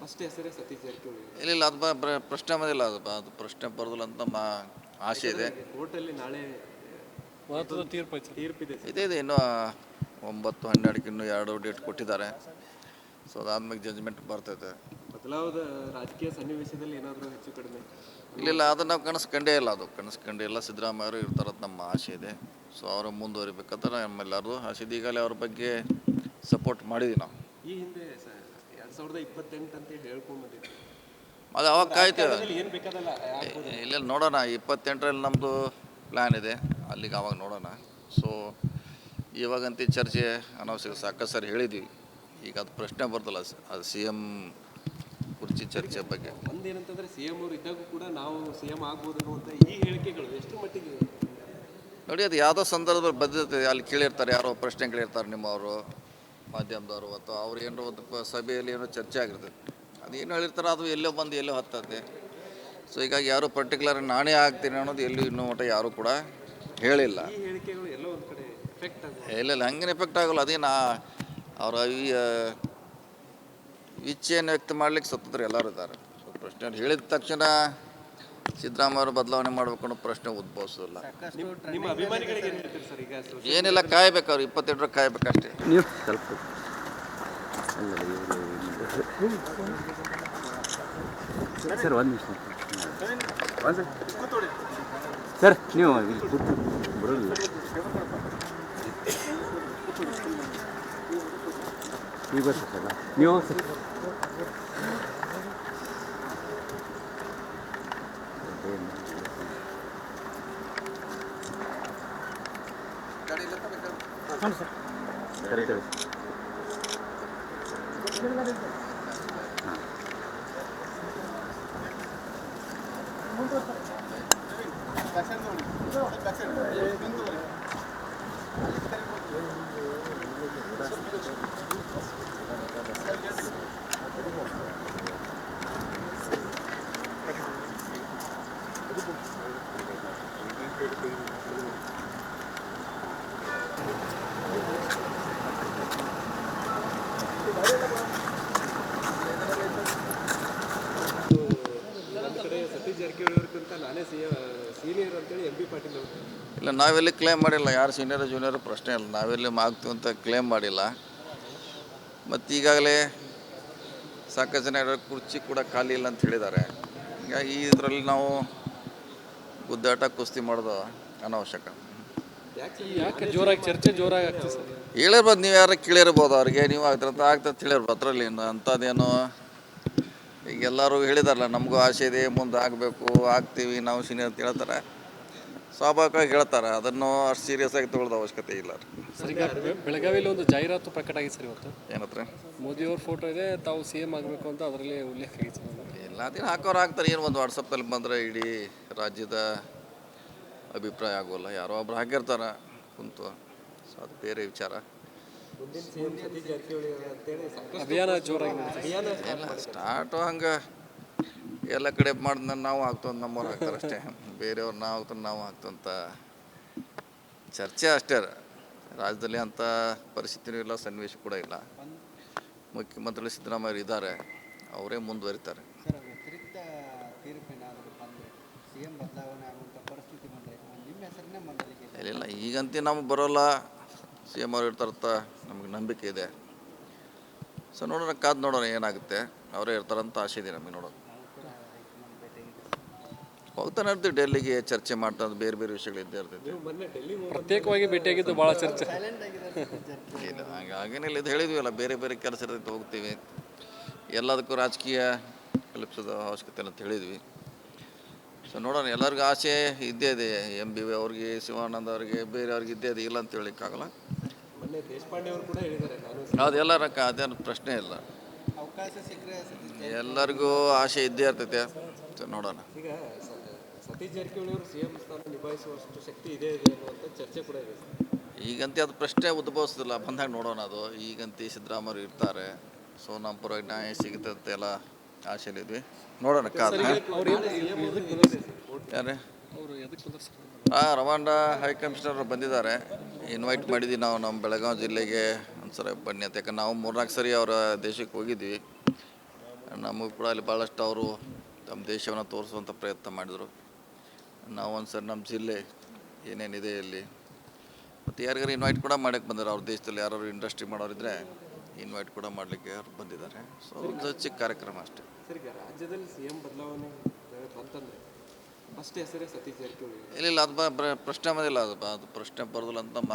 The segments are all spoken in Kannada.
ಫಸ್ಟ್ ಹೆಸರೇ ಸತೀಶ್ ಜಾರಕಿಹೊಳಿ. ಇಲ್ಲ ಅದು ಪ್ರಶ್ನೆ ಬಂದಿಲ್ಲ, ಅದು ಪ್ರಶ್ನೆ ಬರೋದಿಲ್ಲ ಅಂತ ನಮ್ಮ ಆಸೆ ಇದೆ. ಕೋರ್ಟಲ್ಲಿ ನಾಳೆ ಮಹತ್ವದ ತೀರ್ಪಿದೆ. ಇದೆ ಇನ್ನೂ 9-12 ಇನ್ನೂ 2 ಡೇಟ್ ಕೊಟ್ಟಿದ್ದಾರೆ. ಸೊ ಅದಾದ್ಮೇಲೆ ಜಡ್ಜ್ಮೆಂಟ್ ಬರ್ತೈತೆ. ಬದಲಾವದ ರಾಜಕೀಯ ಸನ್ನಿವೇಶದಲ್ಲಿ ಏನಾದರೂ ಹೆಚ್ಚು ಕಡಿಮೆ ಇಲ್ಲ ಅದನ್ನು ನಾವು ಕನಸು ಕಂಡೇ ಇಲ್ಲ. ಸಿದ್ದರಾಮಯ್ಯ ಅವರು ಇರ್ತಾರಂತ ನಮ್ಮ ಆಸೆ ಇದೆ. ಸೊ ಅವರು ಮುಂದುವರಿಬೇಕಂದ್ರೆ ನಮ್ಮೆಲ್ಲರೂ ಆಸೆ ಇದೆ. ಈಗಲೇ ಅವ್ರ ಬಗ್ಗೆ ಸಪೋರ್ಟ್ ಮಾಡಿದ್ವಿ ನಾವು. ಈ ಹಿಂದೆ 2028 ಅಂತ ಹೇಳ್ಕೊಂಡ್ಬಂದಿದ್ವಿ. ಅದು ಅವಾಗ ಕಾಯ್ತೇವೆ. ಏನು ಬೇಕಾದಲ್ಲ ಇಲ್ಲ ನೋಡೋಣ, 28ರಲ್ಲಿ ನಮ್ಮದು ಪ್ಲ್ಯಾನ್ ಇದೆ, ಅಲ್ಲಿಗೆ ಅವಾಗ ನೋಡೋಣ. ಸೊ ಇವಾಗಂತೂ ಚರ್ಚೆ ಅನವಶ್ಯಕ, ಸಾಕಷ್ಟು ಸರಿ ಹೇಳಿದ್ವಿ. ಈಗ ಅದು ಪ್ರಶ್ನೆ ಬರ್ತಲ್ಲ, ಅದು CM ಕುರ್ಚಿ ಚರ್ಚೆ ಬಗ್ಗೆ. ಒಂದೇನಂತಂದ್ರೆ CM ಅವರು ಇದ್ದಾಗೂ ಕೂಡ ನಾವು CM ಆಗ್ಬೋದು ಅನ್ನುವಂಥ ಈ ಹೇಳಿಕೆಗಳು ಎಷ್ಟು ಮಟ್ಟಿಗೆ ನೋಡಿ, ಅದು ಯಾವುದೋ ಸಂದರ್ಭದಲ್ಲಿ ಬದ್ಧತೆ ಅಲ್ಲಿ ಕೇಳಿರ್ತಾರೆ, ಯಾರೋ ಪ್ರಶ್ನೆ ಕೇಳಿರ್ತಾರೆ ನಿಮ್ಮವರು ಮಾಧ್ಯಮದವರು, ಅಥವಾ ಅವ್ರು ಏನೋ ಒಂದು ಸಭೆಯಲ್ಲಿ ಏನೋ ಚರ್ಚೆ ಆಗಿರ್ತದೆ. ಅದೇನು ಹೇಳಿರ್ತಾರೆ ಅದು ಎಲ್ಲೋ ಬಂದು ಎಲ್ಲೋ ಹತ್ತದೆ. ಸೊ ಹೀಗಾಗಿ ಯಾರು ಪರ್ಟಿಕ್ಯುಲರ್ ನಾನೇ ಆಗ್ತೀನಿ ಅನ್ನೋದು ಎಲ್ಲೂ ಇನ್ನೂ ಮಟ್ಟ ಯಾರೂ ಕೂಡ ಹೇಳಿಲ್ಲ. ಈ ಹೇಳಿಕೆಗಳು ಎಲ್ಲೋ ಒಂದು ಕಡೆ ಎಫೆಕ್ಟ್ ಆಗುತ್ತೆ. ಇಲ್ಲ ಹಂಗೇನು ಎಫೆಕ್ಟ್ ಆಗೋಲ್ಲ. ಅದೇನು ಅವರ ಇಚ್ಛೆಯನ್ನು ವ್ಯಕ್ತ ಮಾಡ್ಲಿಕ್ಕೆ ಸತ್ತದ್ರೆ ಎಲ್ಲರೂ ಇದ್ದಾರೆ. ಸೊ ಪ್ರಶ್ನೆ ಹೇಳಿದ ತಕ್ಷಣ ಸಿದ್ದರಾಮಯ್ಯ ಅವರು ಬದಲಾವಣೆ ಮಾಡಬೇಕು ಅನ್ನೋ ಪ್ರಶ್ನೆ ಉದ್ಭವಿಸೋದಿಲ್ಲ. ನಿಮ್ಮ ಅಭಿಮಾನಿಗಳಿಗೆ ಏನು ಹೇಳ್ತೀರಿ ಸರ್? ಈಗ ಏನಿಲ್ಲ, ಕಾಯ್ಬೇಕು, ಅವ್ರು 28 ಕಾಯ್ಬೇಕಷ್ಟೇ. ನೀವು ಸ್ವಲ್ಪ ಸರ್ ಒಂದು ನಿಮಿಷ ಸರ್, ನೀವು ಇಲ್ಲಿ ಕೂತು ಬರೋದಿಲ್ಲ. ಈಗ ಬರ್ತೀರಲ್ಲ ನೀವು ಸರ್. ಕರೆಕ್ಟ್. ಸತೀಶ್ ಜಾರಕಿಹೊಳಿ ಅವ್ರಿಗಿಂತ ನಾನೇ ಸೀನಿಯರ್ ಅಂತೇಳಿ MP ಪಾಟೀಲ್ ಅವರು. ಇಲ್ಲ, ನಾವೆಲ್ಲಿ ಕ್ಲೇಮ್ ಮಾಡಿಲ್ಲ. ಯಾರು ಸೀನಿಯರ್ ಜೂನಿಯರ್ ಪ್ರಶ್ನೆ ಇಲ್ಲ. ನಾವೆಲ್ಲಿ ಆಗ್ತೀವಿ ಅಂತ ಕ್ಲೇಮ್ ಮಾಡಿಲ್ಲ. ಮತ್ತು ಈಗಾಗಲೇ ಸಾಕಷ್ಟು ಜನ ಕುರ್ಚಿ ಕೂಡ ಖಾಲಿ ಇಲ್ಲ ಅಂತ ಹೇಳಿದ್ದಾರೆ. ಹೀಗಾಗಿ ಇದರಲ್ಲಿ ನಾವು ಗುದ್ದಾಟ ಕುಸ್ತಿ ಮಾಡೋದು ಅನವಶ್ಯಕ. ಯಾಕೆ ಜೋರಾಗಿ ಚರ್ಚೆ ಜೋರಾಗಿ ಆಗ್ತದೆ ಸರ್? ಹೇಳಿರ್ಬೋದು, ನೀವು ಯಾರು ಕೇಳಿರ್ಬೋದು, ಅವ್ರಿಗೆ ನೀವು ಆಗ್ತಿರಂತ ಆಗ್ತದೆ ಹೇಳಿರ್ಬೋದು. ಅದರಲ್ಲಿ ಅಂಥದ್ದೇನು ಈಗ ಎಲ್ಲರೂ ಹೇಳಿದಾರಲ್ಲ, ನಮಗೂ ಆಸೆ ಇದೆ, ಮುಂದೆ ಆಗಬೇಕು, ಆಗ್ತೀವಿ ನಾವು ಸೀನಿಯರ್ ಅಂತ ಹೇಳ್ತಾರೆ, ಸ್ವಾಭಾವಿಕವಾಗಿ ಹೇಳ್ತಾರೆ. ಅದನ್ನು ಅಷ್ಟು ಸೀರಿಯಸ್ ಆಗಿ ತೊಗೊಳ್ಳೋದು ಅವಶ್ಯಕತೆ ಇಲ್ಲ. ಸರ್, ಈಗ ಬೆಳಗಾವಿಯಲ್ಲಿ ಒಂದು ಜಾಹೀರಾತು ಪ್ರಕಟ ಆಗಿದೆ ಸರ್ ಇವತ್ತು. ಏನತ್ರ ಮೋದಿಯವ್ರ ಫೋಟೋ ಇದೆ, ತಾವು CM ಆಗಬೇಕು ಅಂತ ಅದರಲ್ಲಿ ಉಲ್ಲೇಖ ಆಗಿದೆ ಸರ್. ಎಲ್ಲ ದಿನ ಹಾಕೋರು ಹಾಕ್ತಾರೆ. ಏನು ಒಂದು ವಾಟ್ಸಪ್ಪಲ್ಲಿ ಬಂದರೆ ಇಡೀ ರಾಜ್ಯದ ಅಭಿಪ್ರಾಯ ಆಗೋಲ್ಲ. ಯಾರೋ ಒಬ್ರು ಹಾಕಿರ್ತಾರೆ ಕುಂತು. ಸೊ ಅದು ಬೇರೆ ವಿಚಾರ. ಮುಂದಿನ CM ಸತೀಶ್ ಜಾರಕಿಹೊಳಿ ಅಂತೇಳಿ ಸಾಕಷ್ಟು ಅಭಿಯಾನ ಜೋರಾಗಿ ಎಲ್ಲ ಸ್ಟಾರ್ಟು ಹಂಗೆ ಎಲ್ಲ ಕಡೆ ಮಾಡಿದ ನಾವು ಆಗ್ತಂತ ನಮ್ಮವ್ರು ಹಾಕ್ತಾರೆ ಅಷ್ಟೇ. ಬೇರೆಯವ್ರು ನಾವು ಆಗ್ತಂತ ನಾವು ಆಗ್ತಂತ ಚರ್ಚೆ ಅಷ್ಟೇ. ರಾಜ್ಯದಲ್ಲಿ ಅಂಥ ಪರಿಸ್ಥಿತಿನೂ ಇಲ್ಲ, ಸನ್ನಿವೇಶ ಕೂಡ ಇಲ್ಲ. ಮುಖ್ಯಮಂತ್ರಿಗಳು ಸಿದ್ದರಾಮಯ್ಯ ಇದ್ದಾರೆ, ಅವರೇ ಮುಂದುವರಿತಾರೆ. ವ್ಯತಿರಿಕ್ತ ತೀರ್ಪೇನಾದರೂ ಬಂದರೆ CM ಬದಲಾವಣೆ ಆಗುವಂಥ ಪರಿಸ್ಥಿತಿ ಬಂದರೆ ನಿಮ್ಮ ಹೆಸರನ್ನೇ ಮಂಡಳಿಗೆ ಇಲ್ಲ ಈಗಂತೂ ನಮಗೆ ಬರೋಲ್ಲ. CM ಅವ್ರು ಇರ್ತಾರಂತ ನಮಗೆ ನಂಬಿಕೆ ಇದೆ. ಸೊ ನೋಡೋಣ, ಕಾದು ನೋಡೋಣ ಏನಾಗುತ್ತೆ. ಅವರೇ ಇರ್ತಾರಂತ ಆಸೆ ಇದೆ ನಮಗೆ. ನೋಡೋಣ, ಹೋಗ್ತಾನೆ ಇರ್ತೀವಿ ಡೆಲ್ಲಿಗೆ, ಚರ್ಚೆ ಮಾಡ್ತಾ ಬೇರೆ ಬೇರೆ ವಿಷಯಗಳು ಇದ್ದೇ ಇರ್ತೈತೆ. ಪ್ರತ್ಯೇಕವಾಗಿ ಭೇಟಿಯಾಗಿದ್ದು ಭಾಳ ಚರ್ಚೆ. ಇಲ್ಲ ಹಾಗೇನಿಲ್ಲ, ಇದು ಹೇಳಿದ್ವಿ ಬೇರೆ ಬೇರೆ ಕೆಲಸ ಇರ್ತೈತೆ, ಹೋಗ್ತೀವಿ. ಎಲ್ಲದಕ್ಕೂ ರಾಜಕೀಯ ಕಲ್ಪಿಸೋದು ಅವಶ್ಯಕತೆ ಇಲ್ಲ ಅಂತ ಹೇಳಿದ್ವಿ. ಸೊ ನೋಡೋಣ, ಎಲ್ಲರಿಗೂ ಆಸೆ ಇದ್ದೇ ಇದೆ. MBV ಅವ್ರಿಗೆ, ಶಿವಾನಂದ ಅವ್ರಿಗೆ, ಬೇರೆಯವ್ರಿಗೆ ಇದ್ದೇ ಇದೆ, ಇಲ್ಲ ಅಂತ ಹೇಳಿಕ್ಕಾಗಲ್ಲ. ಮೊನ್ನೆ ದೇಶಪಾಂಡೆ ಅವರು ಕೂಡ ಹೇಳಿದ್ದಾರೆ ಅದೆಲ್ಲ ಅದೇನು ಪ್ರಶ್ನೆ ಇಲ್ಲ. ಅವಕಾಶ ಸಿಕ್ಕರೆ ಎಲ್ಲರಿಗೂ ಆಸೆ ಇದ್ದೇ ಇರ್ತೈತೆ. ಸೊ ನೋಡೋಣ. ಈಗ ಸತೀಶ್ ಜಾರಕಿಹೊಳಿ ಅವರು CM ಸ್ಥಾನ ನಿಭಾಯಿಸುವಷ್ಟು ಶಕ್ತಿ ಇದೆ ಅನ್ನುವಂಥ ಚರ್ಚೆ ಕೂಡ ಇದೆ. ಈಗಂತೆ ಅದು ಪ್ರಶ್ನೆ ಉದ್ಭವಿಸೋದಿಲ್ಲ, ಬಂದಾಗ ನೋಡೋಣ. ಅದು ಈಗಂತೆ ಸಿದ್ದರಾಮಯ್ಯ ಇರ್ತಾರೆ. ಸೊ ನಮ್ಮ ಪರವಾಗಿ ನ್ಯಾಯ ಸಿಗುತ್ತೆ ಅಂತ ಎಲ್ಲ ಆಸೆಯಲ್ಲಿದ್ವಿ. ನೋಡೋಣ, ಕಾದು. ಯಾರೇ ರವಾಂಡ ಹೈಕಮಿಷನರ್ ಬಂದಿದ್ದಾರೆ. ಇನ್ವೈಟ್ ಮಾಡಿದ್ವಿ ನಾವು ನಮ್ಮ ಬೆಳಗಾವಿ ಜಿಲ್ಲೆಗೆ ಒಂದ್ಸಲ ಬನ್ನಿ ಅಂತ. ಯಾಕಂದ್ರೆ ನಾವು 3-4 ಸರಿ ಅವರ ದೇಶಕ್ಕೆ ಹೋಗಿದ್ವಿ. ನಮಗೆ ಕೂಡ ಅಲ್ಲಿ ಭಾಳಷ್ಟು ಅವರು ತಮ್ಮ ದೇಶವನ್ನು ತೋರಿಸುವಂಥ ಪ್ರಯತ್ನ ಮಾಡಿದರು. ನಾವು ಒಂದು ಸರಿ ನಮ್ಮ ಜಿಲ್ಲೆ ಏನೇನಿದೆ ಇಲ್ಲಿ ಮತ್ತು ಯಾರಿಗಾರು ಇನ್ವೈಟ್ ಕೂಡ ಮಾಡೋಕ್ಕೆ ಬಂದಿದ್ದಾರೆ. ಅವ್ರ ದೇಶದಲ್ಲಿ ಯಾರು ಇಂಡಸ್ಟ್ರಿ ಮಾಡೋರಿದ್ದರೆ ಇನ್ವೈಟ್ ಕೂಡ ಮಾಡಲಿಕ್ಕೆ ಅವ್ರು ಬಂದಿದ್ದಾರೆ. ಸೊ ಒಂದು ಚಿಕ್ಕ ಕಾರ್ಯಕ್ರಮ ಅಷ್ಟೇ. ಸರ್, ಈಗ ರಾಜ್ಯದಲ್ಲಿ CM ಬದಲಾವಣೆ ಬಂತಂದ್ರೆ ಫಸ್ಟ್ ಹೆಸರೇ ಸತೀಶ್ ಜಾರಕಿಹೊಳಿ. ಇಲ್ಲ ಅದು ಪ್ರಶ್ನೆ ಬಂದಿಲ್ಲ. ಅದು ಪ್ರಶ್ನೆ ಬರೋದಿಲ್ಲ ಅಂತ ನಮ್ಮ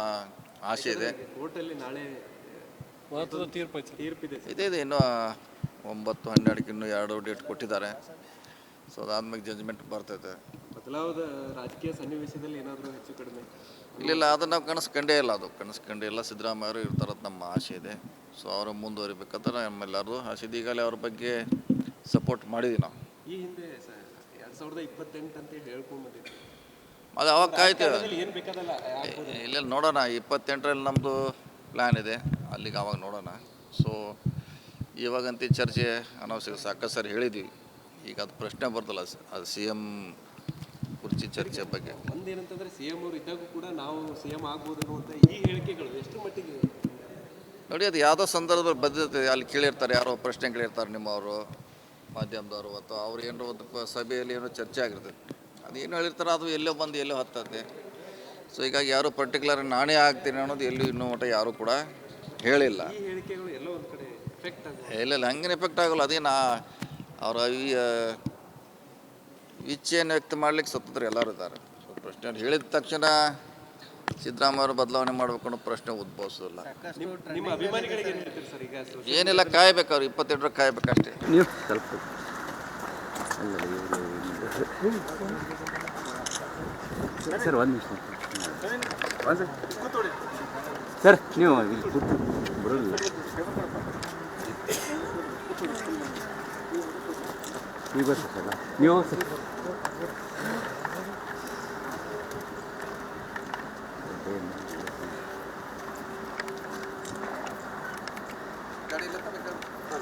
ಆಸೆ ಇದೆ. ಕೋರ್ಟಲ್ಲಿ ನಾಳೆ ಮಹತ್ವದ ತೀರ್ಪು ಐತೆ. ತೀರ್ಪಿದೆ ಸರ್. ಇದೆ ಇನ್ನೂ 9-12ಕ್ಕೆ ಇನ್ನೂ 2 ಡೇಟ್ ಕೊಟ್ಟಿದ್ದಾರೆ. ಸೊ ಅದಾದ್ಮೇಲೆ ಜಡ್ಜ್ಮೆಂಟ್ ಬರ್ತೈತೆ. ಬದಲಾವದ ರಾಜಕೀಯ ಸನ್ನಿವೇಶದಲ್ಲಿ ಏನಾದರೂ ಹೆಚ್ಚು ಕಡಿಮೆ ಇಲ್ಲ ಅದನ್ನು ನಾವು ಕನಸ್ಕಂಡೇ ಇಲ್ಲ. ಸಿದ್ದರಾಮಯ್ಯವರು ಇರ್ತಾರಂತ ನಮ್ಮ ಆಸೆ ಇದೆ. ಸೊ ಅವರು ಮುಂದುವರಿಬೇಕಂತ ನಮ್ಮೆಲ್ಲರದು ಆಸೆ ಇದೆ. ಈಗಲೇ ಅವ್ರ ಬಗ್ಗೆ ಸಪೋರ್ಟ್ ಮಾಡಿದ್ವಿ ನಾವು. ಈ ಹಿಂದೆ 2028 ಅಂತ ಹೇಳ್ಕೊಂಡು ಬಂದಿದ್ವಿ. ಅದು ಅವಾಗ ಕಾಯ್ತೇವೆ. ಏನು ಬೇಕಾದಲ್ಲ ಇಲ್ಲ ನೋಡೋಣ. 28ರಲ್ಲಿ ನಮ್ಮದು ಪ್ಲ್ಯಾನ್ ಇದೆ. ಅಲ್ಲಿಗೆ ಅವಾಗ ನೋಡೋಣ. ಸೊ ಇವಾಗಂತೂ ಚರ್ಚೆ ಅನವಶ್ಯಕ. ಸಾಕಷ್ಟು ಸರಿ ಹೇಳಿದ್ವಿ. ಈಗ ಅದು ಪ್ರಶ್ನೆ ಬರ್ತಲ್ಲ, ಅದು CM ಕುರ್ಚಿ ಚರ್ಚೆ ಬಗ್ಗೆ. ಒಂದೇನಂತಂದ್ರೆ CM ಅವರು ಇದ್ದಾಗೂ ಕೂಡ ನಾವು CM ಆಗ್ಬೋದು ಅನ್ನುವಂಥ ಈ ಹೇಳಿಕೆಗಳು ಎಷ್ಟು ಮಟ್ಟಿಗೆ ನೋಡಿ, ಅದು ಯಾವುದೋ ಸಂದರ್ಭದಲ್ಲಿ ಬದ್ಧತೆ ಅಲ್ಲಿ ಕೇಳಿರ್ತಾರೆ, ಯಾರೋ ಪ್ರಶ್ನೆ ಕೇಳಿರ್ತಾರೆ ನಿಮ್ಮವರು ಮಾಧ್ಯಮದವರು, ಅಥವಾ ಅವ್ರು ಏನೋ ಒಂದು ಸಭೆಯಲ್ಲಿ ಏನೋ ಚರ್ಚೆ ಆಗಿರ್ತದೆ. ಅದೇನು ಹೇಳಿರ್ತಾರೆ ಅದು ಎಲ್ಲೋ ಬಂದು ಎಲ್ಲೋ ಹತ್ತತ್ತೆ. ಸೊ ಹೀಗಾಗಿ ಯಾರು ಪರ್ಟಿಕ್ಯುಲರ್ ನಾನೇ ಆಗ್ತೀನಿ ಅನ್ನೋದು ಎಲ್ಲೂ ಇನ್ನೂ ಮಟ್ಟ ಯಾರೂ ಕೂಡ ಹೇಳಿಲ್ಲ. ಈ ಹೇಳಿಕೆಗಳು ಎಲ್ಲ ಒಂದು ಕಡೆ ಎಫೆಕ್ಟ್ ಆಗುತ್ತೆ. ಇಲ್ಲ ಹಂಗೇನು ಎಫೆಕ್ಟ್ ಆಗೋಲ್ಲ. ಅದೇನು ಅವರ ಇಚ್ಛೆಯನ್ನು ವ್ಯಕ್ತ ಮಾಡ್ಲಿಕ್ಕೆ ಸ್ವತಂತ್ರ ಎಲ್ಲರೂ ಇದ್ದಾರೆ. ಸೊ ಪ್ರಶ್ನೆ ಹೇಳಿದ ತಕ್ಷಣ ಸಿದ್ದರಾಮಯ್ಯವರು ಬದಲಾವಣೆ ಮಾಡಬೇಕು ಅನ್ನೋ ಪ್ರಶ್ನೆ ಉದ್ಭವಿಸೋದಿಲ್ಲ. ನಿಮ್ಮ ಅಭಿಮಾನಿಗಳಿಗೆ ಏನು ಹೇಳ್ತೀರಿ ಸರ್? ಈಗ ಏನಿಲ್ಲ, ಕಾಯ್ಬೇಕು. ಅವ್ರು 28ರ ಕಾಯ್ಬೇಕಷ್ಟೇ. ನೀವು ಸ್ವಲ್ಪ ಸರ್ ಒಂದು ನಿಮಿಷ ಸರ್, ನೀವು ಇಲ್ಲಿ ಕೂತು ಬರೋಲ್ಲ. ನೀವು ಬರ್ತೀವಿ ಸರ್, ನೀವು ಸರ್.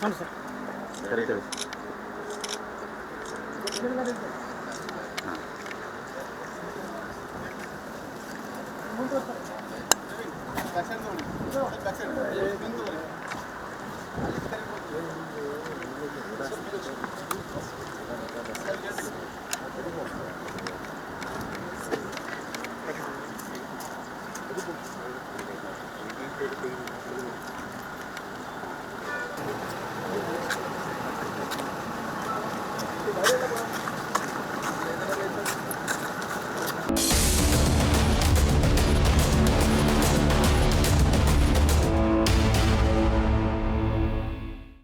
ಹಾಂ ಸರ್, ಸರಿ ಸರಿ. ಹಾಂ